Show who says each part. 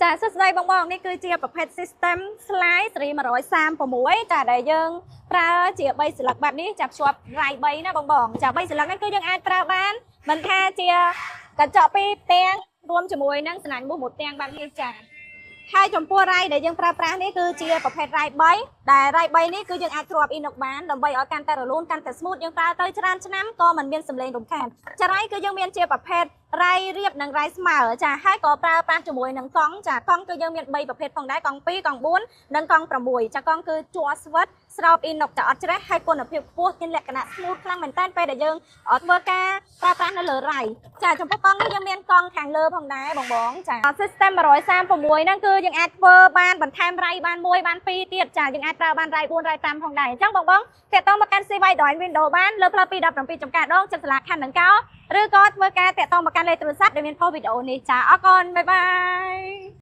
Speaker 1: ចាសួស្តីបងនេះគឺជាប្រភេទ system slide សេរី136ចាដែលយើងប្រើជា3ស្លឹកបែបនេះចាភ្ជាប់រ៉ៃ3ណាបងចា3ស្លឹកនេះគឺយើងអាចប្រើបានមិនថាជាកញ្ចក់ពីរផ្ទាំងរួមជាមួយនឹងស្នាញ់មូសមួយផ្ទាំងបែបនេះចាហើយចំពោះរ៉ៃដែលយើងប្រើប្រាស់នេះគឺជាប្រភេទរ៉ៃ3ដែលរ៉ៃ3នេះគឺយើងអាចទ្រាប់អ៊ីណុកបានដើម្បីឲ្យកាន់តែរលូនកាន់តែ smooth យើងប្រើទៅច្រើនឆ្នាំក៏មិនមានសម្លេងរំខានចារ៉ៃគឺយើងមានជាប្រភេទរ៉ៃរៀបនិងរ៉ៃស្មើចាហើយក៏ប្រើប្រាស់ជាមួយនឹងកង់ចាកង់គឺយើងមាន3ប្រភេទផងដែរកង់2កង់4និងកង់6ចាកង់គឺជ័រស្វិតស្រោបអ៊ីណុកចាអត់ច្រេះហើយគុណភាពខ្ពស់មានលក្ខណៈ smooth ខ្លាំងមែនតើពេលដែលយើងធ្វើការប្រើប្រាស់នៅលើរ៉ៃចាចំពោះកង់នេះយើងមានកង់ខាងលើផងដែរបងចា system 136ហ្នឹងគឺយើងអាចធ្វើបានបន្ថែមរ៉ៃបាន1បាន2ទៀតចាយើងអាចប្រើបានរ៉ៃ4រ៉ៃ5ផងដែរអញ្ចឹងបងតាក់ទងមកកាន់ CY Droid Window បានលើផ្លូវ217ចំការដងចិត្តសាលាខណ្ឌដង្កោឬក៏ធ្វើការតាក់ទងមកកាន់លេខទូរស័ព្ទដែលមានផុសវីដេអូនេះចាអរគុណបាយបាយ